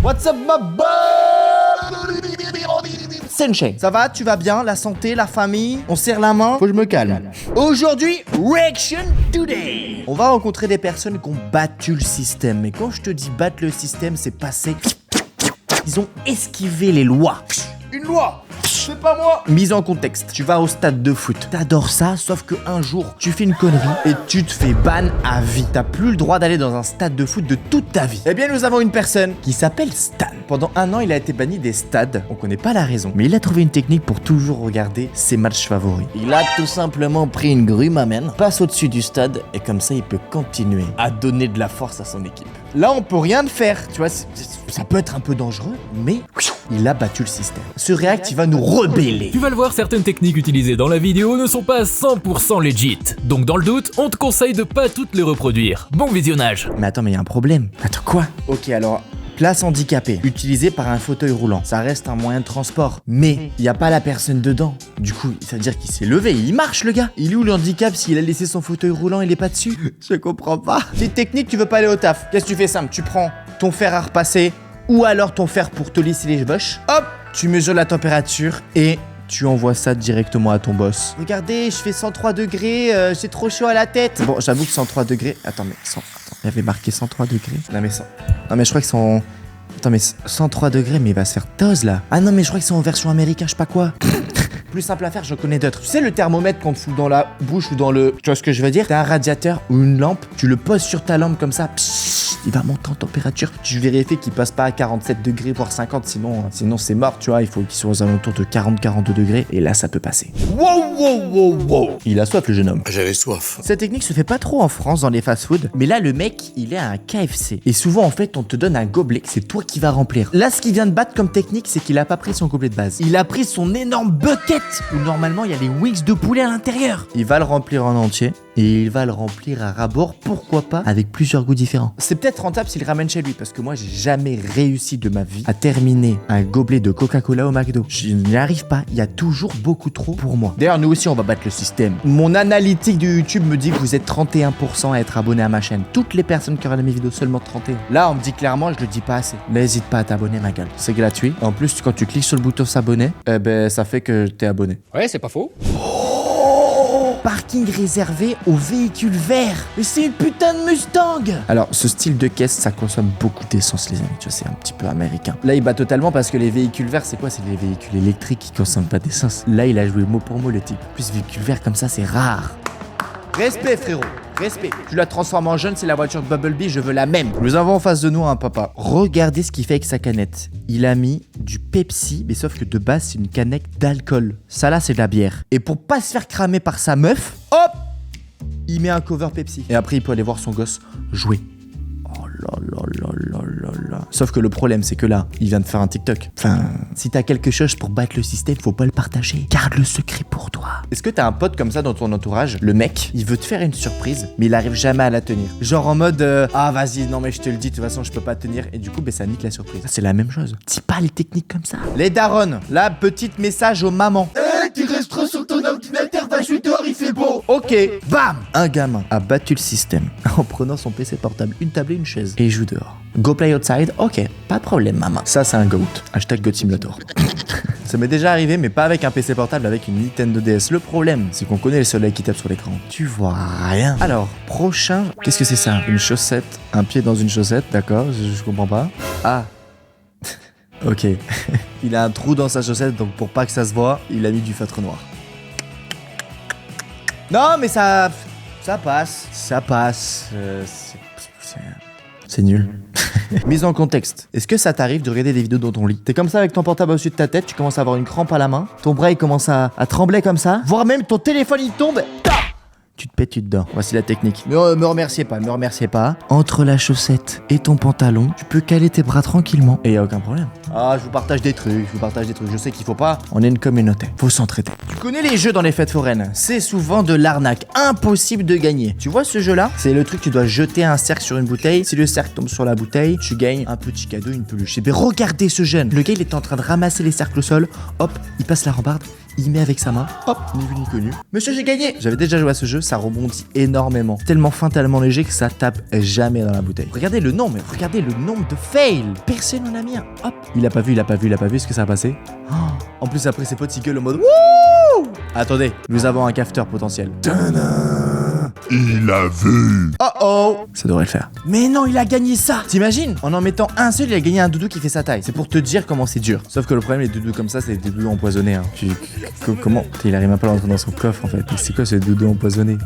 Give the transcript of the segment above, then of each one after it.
What's up my boy? Sensei, ça va? Tu vas bien? La santé, la famille? On serre la main? Faut que je me calme. Aujourd'hui, Reaction Today. On va rencontrer des personnes qui ont battu le système. Et quand je te dis battre le système, c'est passer... Ils ont esquivé les lois. Une loi! C'est pas moi! Mise en contexte, tu vas au stade de foot. T'adores ça, sauf que un jour, tu fais une connerie et tu te fais ban à vie. T'as plus le droit d'aller dans un stade de foot de toute ta vie. Eh bien, nous avons une personne qui s'appelle Stan. Pendant 1 an, il a été banni des stades. On connaît pas la raison, mais il a trouvé une technique pour toujours regarder ses matchs favoris. Il a tout simplement pris une grue, m'amène, passe au-dessus du stade et comme ça, il peut continuer à donner de la force à son équipe. Là, on peut rien faire, tu vois, ça peut être un peu dangereux, mais il a battu le système. Ce React, il va nous rebeller. Tu vas le voir, certaines techniques utilisées dans la vidéo ne sont pas 100% legit. Donc dans le doute, on te conseille de pas toutes les reproduire. Bon visionnage. Mais attends, mais il y a un problème. Attends, quoi? Ok, alors... Place handicapée, utilisée par un fauteuil roulant. Ça reste un moyen de transport, mais il n'y a pas la personne dedans. Du coup, ça veut dire qu'il s'est levé, il marche le gars. Il est où le handicap s'il a laissé son fauteuil roulant, il est pas dessus? Je comprends pas. Les techniques, tu veux pas aller au taf. Qu'est-ce que tu fais simple? Tu prends ton fer à repasser ou alors ton fer pour te lisser les cheveux. Hop, tu mesures la température et... tu envoies ça directement à ton boss. Regardez, je fais 103 degrés, c'est trop chaud à la tête. Bon, j'avoue que 103 degrés... Attends, mais... Attends, il y avait marqué 103 degrés. Non, mais je crois qu'ils sont... Attends, mais 103 degrés, mais il va se faire toze, là. Ah non, mais je crois qu'ils sont en version américaine, je sais pas quoi. Plus simple à faire, je connais d'autres. Tu sais le thermomètre qu'on te fout dans la bouche ou dans le... Tu vois ce que je veux dire? T'as un radiateur ou une lampe, tu le poses sur ta lampe comme ça, il va monter en température. Tu vérifies qu'il passe pas à 47 degrés, voire 50, sinon c'est mort, tu vois. Il faut qu'il soit aux alentours de 40-42 degrés, et là, ça peut passer. Wow. Il a soif, le jeune homme. J'avais soif. Cette technique se fait pas trop en France dans les fast-food, mais là, le mec, il est à un KFC. Et souvent, en fait, on te donne un gobelet, c'est toi qui vas remplir. Là, ce qu'il vient de battre comme technique, c'est qu'il a pas pris son gobelet de base. Il a pris son énorme bucket, où normalement, il y a les wings de poulet à l'intérieur. Il va le remplir en entier, et il va le remplir à ras-bord, pourquoi pas, avec plusieurs goûts différents. C'est peut-être rentable s'il ramène chez lui, parce que moi, j'ai jamais réussi de ma vie à terminer un gobelet de Coca-Cola au McDo. Je n'y arrive pas, il y a toujours beaucoup trop pour moi. D'ailleurs, nous aussi, on va battre le système. Mon analytique de YouTube me dit que vous êtes 31% à être abonné à ma chaîne. Toutes les personnes qui regardent mes vidéos, seulement 31. Là, on me dit clairement, je le dis pas assez. N'hésite pas à t'abonner, ma gueule. C'est gratuit. En plus, quand tu cliques sur le bouton s'abonner, ça fait que t'es abonné. Ouais, c'est pas faux. Parking réservé aux véhicules verts. Mais c'est une putain de Mustang. Alors, ce style de caisse, ça consomme beaucoup d'essence, les amis. Tu vois, c'est un petit peu américain. Là, il bat totalement parce que les véhicules verts, c'est quoi? C'est les véhicules électriques qui consomment pas d'essence. Là, il a joué mot pour mot, le type. En plus, véhicule vert comme ça, c'est rare. Respect, frérot. Respect. Tu la transformes en jaune, c'est la voiture de Bumblebee, je veux la même. Nous avons en face de nous un papa. Regardez ce qu'il fait avec sa canette. Il a mis du Pepsi, mais sauf que de base, c'est une canette d'alcool. Ça là, c'est de la bière. Et pour pas se faire cramer par sa meuf, hop, il met un cover Pepsi. Et après, il peut aller voir son gosse jouer. Oh là là là là là là. Sauf que le problème, c'est que là, il vient de faire un TikTok. Enfin, si t'as quelque chose pour battre le système, faut pas le partager. Garde le secret pour toi. Est-ce que t'as un pote comme ça dans ton entourage? Le mec, il veut te faire une surprise, mais il arrive jamais à la tenir. Genre en mode, ah vas-y, non mais je te le dis, de toute façon, je peux pas tenir. Et du coup, ça nique la surprise. C'est la même chose. Dis pas les techniques comme ça. Les darons, là, petit message aux mamans. Tu restes trop sur ton ordinateur, 28 heures, il fait beau. Ok, bam. Un gamin a battu le système en prenant son PC portable, une table et une chaise, et il joue dehors. Go play outside, ok, pas de problème, maman. Ça, c'est un GOAT. Hashtag GOAT Simulator. Ça m'est déjà arrivé, mais pas avec un PC portable, avec une Nintendo DS. Le problème, c'est qu'on connaît le soleil qui tape sur l'écran. Tu vois rien. Alors, prochain, qu'est-ce que c'est ça? Une chaussette, un pied dans une chaussette, d'accord, je comprends pas. Ah. Ok. Il a un trou dans sa chaussette, donc pour pas que ça se voit, il a mis du feutre noir. Non, mais ça passe. Ça passe. C'est nul. Mise en contexte. Est-ce que ça t'arrive de regarder des vidéos dans ton lit? T'es comme ça avec ton portable au-dessus de ta tête, tu commences à avoir une crampe à la main, ton bras il commence à trembler comme ça, voire même ton téléphone il tombe. Tu te pètes, tu te dors. Voici la technique. Me remerciez pas. Entre la chaussette et ton pantalon, tu peux caler tes bras tranquillement. Et y a aucun problème. Ah, je vous partage des trucs. Je sais qu'il faut pas. On est une communauté. Faut s'entraider. Tu connais les jeux dans les fêtes foraines? C'est souvent de l'arnaque. Impossible de gagner. Tu vois ce jeu-là? C'est le truc, tu dois jeter un cercle sur une bouteille. Si le cercle tombe sur la bouteille, tu gagnes un petit cadeau, une peluche. Et bien regardez ce jeune. Le gars, il est en train de ramasser les cercles au sol. Hop, il passe la rambarde. il met avec sa main, hop, ni vu ni connu. Monsieur, j'ai gagné. J'avais déjà joué à ce jeu, ça rebondit énormément. Tellement fin, tellement léger que ça tape jamais dans la bouteille. Regardez le nombre de fails. Personne n'en a mis un. Hop, il a pas vu, est-ce que ça a passé? Oh. En plus, après, ses potes, ils gueulent en mode wouh. Attendez, nous avons un cafeteur potentiel. Il a vu. Oh oh. Ça devrait le faire. Mais non, il a gagné ça. T'imagines? En mettant un seul, il a gagné un doudou qui fait sa taille. C'est pour te dire comment c'est dur. Sauf que le problème, les doudous comme ça, c'est des doudous empoisonnés. Hein. Comment? Il arrive même pas à rentrer dans son coffre en fait. Mais c'est quoi ce doudou empoisonné?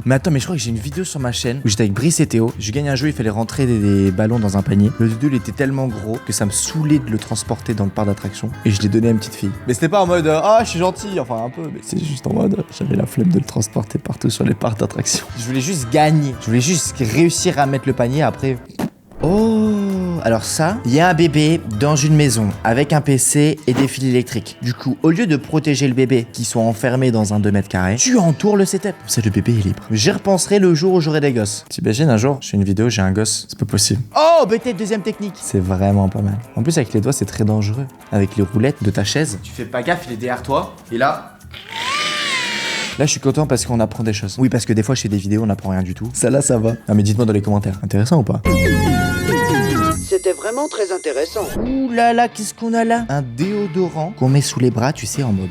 Mais attends, mais je crois que j'ai une vidéo sur ma chaîne où j'étais avec Brice et Théo. Je gagne un jeu, il fallait rentrer des ballons dans un panier. Le doudou, il était tellement gros que ça me saoulait de le transporter dans le parc d'attraction. Et je l'ai donné à une petite fille. Mais c'était pas en mode ah, je suis gentil, enfin un peu. Mais c'est juste en mode j'avais la flemme de le transporter partout sur les parcs d'attraction. Je voulais juste gagner. Je voulais juste réussir à mettre le panier après. Oh, alors ça, il y a un bébé dans une maison avec un PC et des fils électriques. Du coup, au lieu de protéger le bébé qui soit enfermé dans un 2 mètres carrés, tu entoures le setup. Comme ça, le bébé est libre. J'y repenserai le jour où j'aurai des gosses. T'imagines un jour, je fais une vidéo, j'ai un gosse, c'est pas possible. Oh, peut-être deuxième technique. C'est vraiment pas mal. En plus, avec les doigts, c'est très dangereux. Avec les roulettes de ta chaise, tu fais pas gaffe, il est derrière toi. Et là, je suis content parce qu'on apprend des choses. Oui, parce que des fois, je fais des vidéos, on apprend rien du tout. Ça là, ça va. Ah, mais dites-moi dans les commentaires. Intéressant ou pas? C'était vraiment très intéressant. Ouh là là, qu'est-ce qu'on a là? Un déodorant qu'on met sous les bras, tu sais, en mode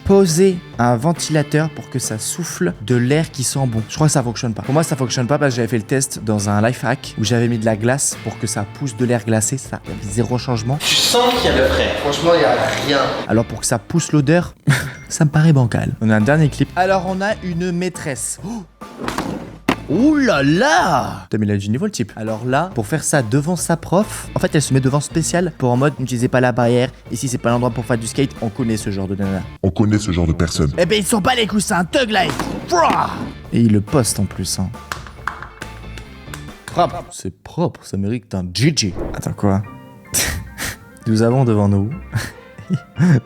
poser un ventilateur pour que ça souffle de l'air qui sent bon. Je crois que ça fonctionne pas. Pour moi, ça fonctionne pas parce que j'avais fait le test dans un life hack où j'avais mis de la glace pour que ça pousse de l'air glacé. Ça, il y avait zéro changement. Tu sens qu'il y a le frais. Franchement, il y a rien. Alors pour que ça pousse l'odeur, ça me paraît bancal. On a un dernier clip. Alors on a une maîtresse. Ouh là là! T'as mis là du niveau le type. Alors là, pour faire ça devant sa prof, en fait elle se met devant spécial pour en mode n'utilisez pas la barrière. Ici c'est pas l'endroit pour faire du skate, on connaît ce genre de nana. On connaît ce genre de personne. Eh ben ils sont pas les coussins, Thug Life! Et il le poste en plus hein. Propre. C'est propre, ça mérite un GG. Attends quoi? Nous avons devant nous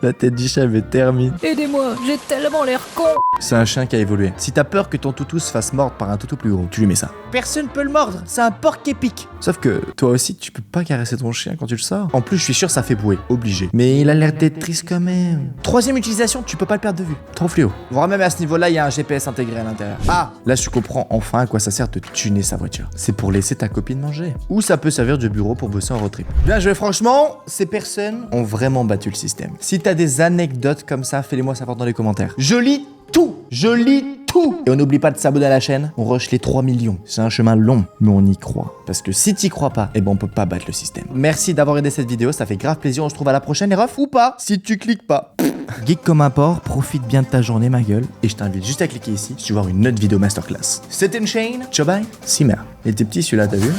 la tête du chat me termine. Aidez-moi, j'ai tellement l'air con. C'est un chien qui a évolué. Si t'as peur que ton toutou se fasse mordre par un toutou plus gros, tu lui mets ça. Personne peut le mordre, c'est un porc épique. Sauf que toi aussi, tu peux pas caresser ton chien quand tu le sors. En plus, je suis sûr ça fait bouer, obligé. Mais il a l'air d'être triste quand même. Troisième utilisation, tu peux pas le perdre de vue. Trop fluo. Voire même à ce niveau-là, il y a un GPS intégré à l'intérieur. Ah, là je comprends enfin à quoi ça sert de tuner sa voiture. C'est pour laisser ta copine manger. Ou ça peut servir de bureau pour bosser en road trip. Bien joué, franchement, ces personnes ont vraiment battu le système. Si t'as des anecdotes comme ça, fais-les-moi savoir dans les commentaires. Je lis tout. Et on n'oublie pas de s'abonner à la chaîne. On rush les 3 millions. C'est un chemin long, mais on y croit. Parce que si t'y crois pas, eh ben on peut pas battre le système. Merci d'avoir aidé cette vidéo, ça fait grave plaisir. On se retrouve à la prochaine, les refs, ou pas, si tu cliques pas. Geek comme un porc, profite bien de ta journée, ma gueule. Et je t'invite juste à cliquer ici si tu veux voir une autre vidéo masterclass. C'était une chaîne. Ciao bye, Simmer. Il était petit celui-là, t'as vu?